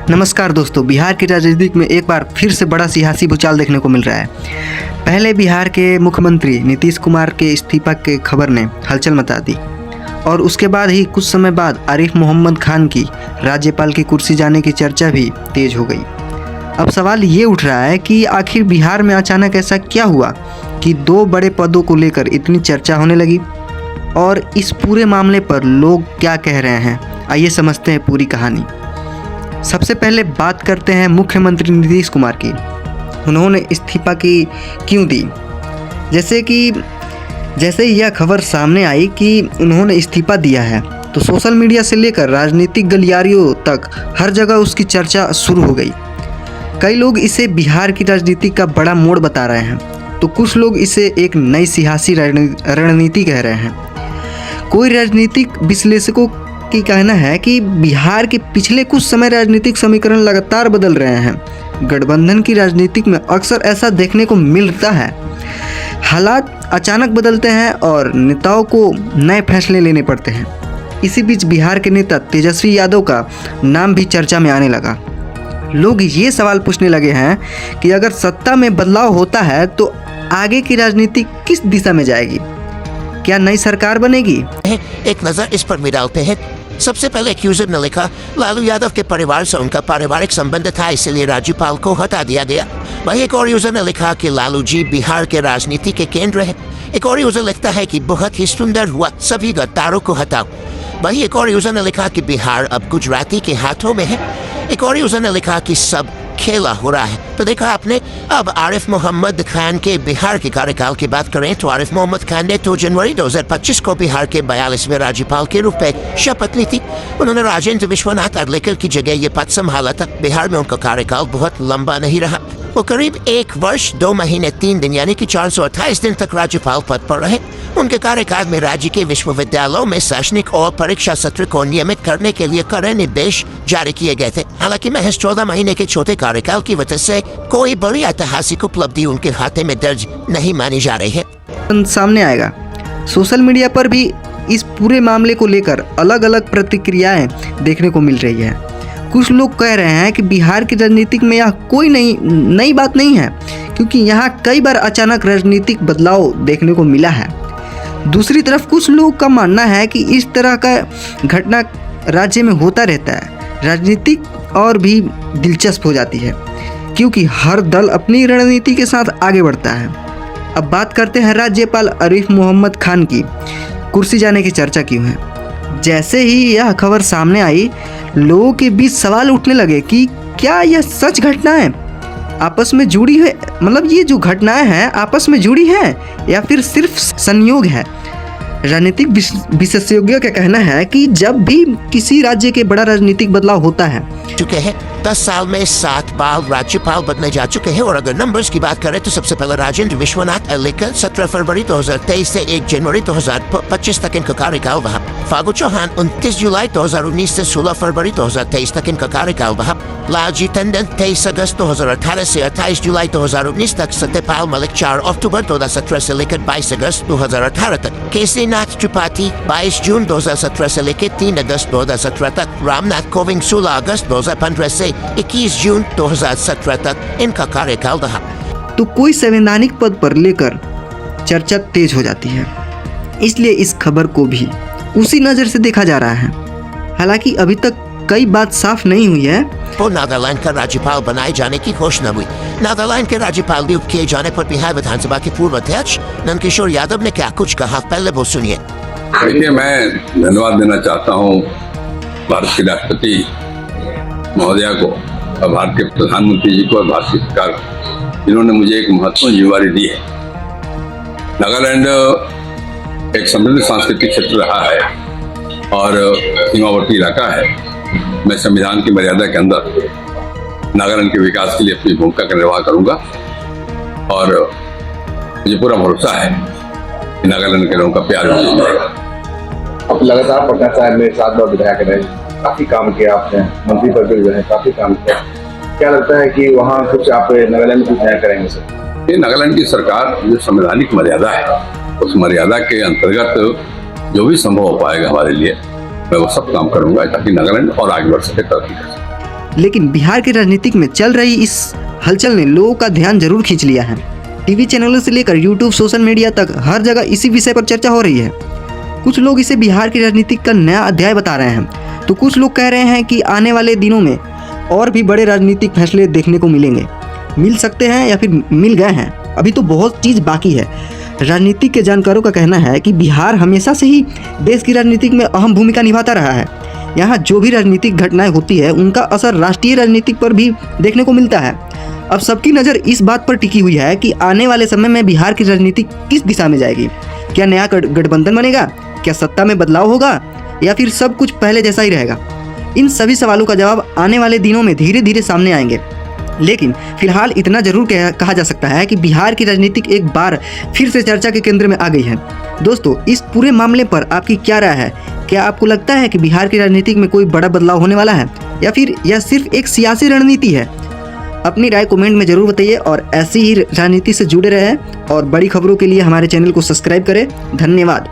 नमस्कार दोस्तों, बिहार की राजनीति में एक बार फिर से बड़ा सियासी भूचाल देखने को मिल रहा है। पहले बिहार के मुख्यमंत्री नीतीश कुमार के इस्तीफा के खबर ने हलचल मचा दी और उसके बाद ही कुछ समय बाद आरिफ मोहम्मद खान की राज्यपाल की कुर्सी जाने की चर्चा भी तेज हो गई। अब सवाल ये उठ रहा है कि आखिर बिहार में अचानक ऐसा क्या हुआ कि दो बड़े पदों को लेकर इतनी चर्चा होने लगी, और इस पूरे मामले पर लोग क्या कह रहे हैं, आइए समझते हैं पूरी कहानी। सबसे पहले बात करते हैं मुख्यमंत्री नीतीश कुमार की। उन्होंने इस्तीफा की क्यों दी? जैसे ही यह खबर सामने आई कि उन्होंने इस्तीफा दिया है तो सोशल मीडिया से लेकर राजनीतिक गलियारियों तक हर जगह उसकी चर्चा शुरू हो गई। कई लोग इसे बिहार की राजनीति का बड़ा मोड़ बता रहे हैं, तो कुछ लोग इसे एक नई सियासी रणनीति कह रहे हैं। कोई राजनीतिक विश्लेषकों की कहना है कि बिहार के पिछले कुछ समय राजनीतिक समीकरण लगातार बदल रहे हैं। गठबंधन की राजनीति में अक्सर ऐसा देखने को मिलता है। हालात अचानक बदलते हैं और नेताओं को नए फैसले लेने पड़ते हैं। इसी बीच बिहार के नेता तेजस्वी यादव का नाम भी चर्चा में आने लगा। लोग ये सवाल पूछने लगे हैं कि अगर सत्ता में बदलाव होता है तो आगे की राजनीति किस दिशा में जाएगी? क्या नई सरकार बनेगी? एक नजर इस पर भी डालते हैं। सबसे पहले एक्यूजर ने लिखा लालू यादव के परिवार से उनका पारिवारिक संबंध था, इसलिए राज्यपाल को हटा दिया गया। वही एक और यूजर ने लिखा कि लालू जी बिहार के राजनीति के केंद्र है। एक और यूजर लिखता है कि बहुत ही सुंदर हुआ, सभी गद्दारों को हटाओ। वही एक और यूजर ने लिखा कि बिहार अब गुजराती के हाथों में है। एक और यूजर ने लिखा कि सब खेला हो रहा है। तो देखा आपने। अब आरिफ मोहम्मद खान के बिहार के कार्यकाल की बात करें तो आरिफ मोहम्मद खान ने 2 जनवरी 2025 को बिहार के 42वें राज्यपाल के रूप में शपथ ली थी। उन्होंने राजेंद्र विश्वनाथ अर्लेकर की जगह ये पद संभाला था। बिहार में उनका कार्यकाल बहुत लंबा नहीं रहा। वो करीब 1 वर्ष 2 महीने 3 दिन यानी कि 428 दिन तक राज्यपाल पद पर रहे। उनके कार्यकाल में राज्य के विश्वविद्यालयों में शैक्षणिक और परीक्षा सत्र को नियमित करने के लिए कड़े निर्देश जारी किए गए थे। हालांकि महज 14 महीने के छोटे कार्यकाल की वजह से कोई बड़ी ऐतिहासिक उपलब्धि उनके खाते में दर्ज नहीं मानी जा रही है। सामने आएगा। सोशल मीडिया पर भी इस पूरे मामले को लेकर अलग अलग प्रतिक्रियाएं देखने को मिल रही है। कुछ लोग कह रहे हैं कि बिहार की राजनीति में यह कोई नई बात नहीं है, क्योंकि यहाँ कई बार अचानक राजनीतिक बदलाव देखने को मिला है। दूसरी तरफ कुछ लोगों का मानना है कि इस तरह का घटना राज्य में होता रहता है। राजनीति और भी दिलचस्प हो जाती है क्योंकि हर दल अपनी रणनीति के साथ आगे बढ़ता है। अब बात करते हैं राज्यपाल आरिफ मोहम्मद खान की कुर्सी जाने की चर्चा क्यों है। जैसे ही यह खबर सामने आई, लोगों के बीच सवाल उठने लगे कि क्या यह सच घटना है, आपस में जुड़ी है, मतलब ये जो घटनाएं हैं आपस में जुड़ी हैं या फिर सिर्फ संयोग है। राजनीतिक विशेषज्ञों का कहना है कि जब भी किसी राज्य के बड़ा राजनीतिक बदलाव होता है चुके हैं 10 साल में 7 बार राज्यपाल बदले जा चुके हैं। और अगर नंबर्स की बात करें तो सबसे पहले राजेंद्र विश्वनाथ अर्लेकर 17 फरवरी 2023 से 1 जनवरी 2025 तक इनका कार्यकाल रहा। फागु चौहान 29 जुलाई 2019 से 16 फरवरी 2023 तक इनका कार्यकाल रहा। लालजी टंडन 23 अगस्त 2018 से 28 जुलाई 2019 तक। सत्यपाल मलिक 4 अक्टूबर 2017 से लेकर 22 अगस्त 2018 तक। केसरीनाथ त्रिपाठी 22 जून 2017 से लेकर 3 अगस्त 2017 तक। रामनाथ कोविंद 16 अगस्त 2015 से 21 जून 2017 तक इनका कार्यकाल रहा। तो कोई संवैधानिक पद पर लेकर चर्चा तेज हो जाती है, इसलिए इस खबर को भी उसी नज़र से देखा जा रहा है। हालांकि अभी तक कई बात साफ नहीं हुई है। वो नागालैंड का राज्यपाल बनाए जाने की घोषणा हुई। नागालैंड के राज्यपाल नियुक्त किए जाने पर बिहार विधानसभा के पूर्व अध्यक्ष नंदकिशोर यादव ने क्या कुछ कहा, पहले वो सुनिए। देखिए, मैं धन्यवाद देना चाहता हूँ भारत के राष्ट्रपति महोदया को और भारत के प्रधानमंत्री जी को और भारत की सरकार को, जिन्होंने मुझे एक महत्वपूर्ण जिम्मेवारी दी है। नागालैंड एक समृद्ध सांस्कृतिक क्षेत्र रहा है और सीमावर्ती इलाका है। मैं संविधान की मर्यादा के अंदर नागालैंड के विकास के लिए अपनी भूमिका का निर्वाह करूंगा और मुझे पूरा भरोसा है कि नागालैंड के लोगों का प्यार मिल जाएगा। लगातार पटना साहब में 7 बार विधायक रहे, काफी काम किया आपने, मंत्री पद पर जो है काफी काम किया। क्या लगता है कि वहाँ कुछ आप नागालैंड में कुछ नया करेंगे सर? ये नागालैंड की सरकार जो संवैधानिक मर्यादा है, उस मर्यादा के अंतर्गत जो भी संभव हो पाएगा हमारे लिए, मैं वो सब काम करूंगा ताकि नागालैंड और आगे बढ़ सके, तरक्की कर सके। लेकिन बिहार के राजनीतिक में चल रही इस हलचल ने लोगों का ध्यान जरूर खींच लिया है। टीवी चैनलों से लेकर यूट्यूब, सोशल मीडिया तक हर जगह इसी विषय पर चर्चा हो रही है। कुछ लोग इसे बिहार की राजनीति का नया अध्याय बता रहे हैं, तो कुछ लोग कह रहे हैं कि आने वाले दिनों में और भी बड़े राजनीतिक फैसले देखने को मिल सकते हैं या फिर मिल गए हैं। अभी तो बहुत चीज़ बाकी है। राजनीतिक के जानकारों का कहना है कि बिहार हमेशा से ही देश की राजनीतिक में अहम भूमिका निभाता रहा है। यहाँ जो भी राजनीतिक घटनाएं होती है उनका असर राष्ट्रीय राजनीतिक पर भी देखने को मिलता है। अब सबकी नज़र इस बात पर टिकी हुई है कि आने वाले समय में बिहार की राजनीति किस दिशा में जाएगी। क्या नया गठबंधन बनेगा, क्या सत्ता में बदलाव होगा, या फिर सब कुछ पहले जैसा ही रहेगा। इन सभी सवालों का जवाब आने वाले दिनों में धीरे धीरे सामने आएंगे। लेकिन फिलहाल इतना जरूर कहा जा सकता है कि बिहार की राजनीति एक बार फिर से चर्चा के केंद्र में आ गई है। दोस्तों, इस पूरे मामले पर आपकी क्या राय है? क्या आपको लगता है कि बिहार की राजनीति में कोई बड़ा बदलाव होने वाला है, या फिर यह सिर्फ एक सियासी रणनीति है? अपनी राय कमेंट में जरूर बताइए और ऐसी ही राजनीति से जुड़े रहें और बड़ी खबरों के लिए हमारे चैनल को सब्सक्राइब करें। धन्यवाद।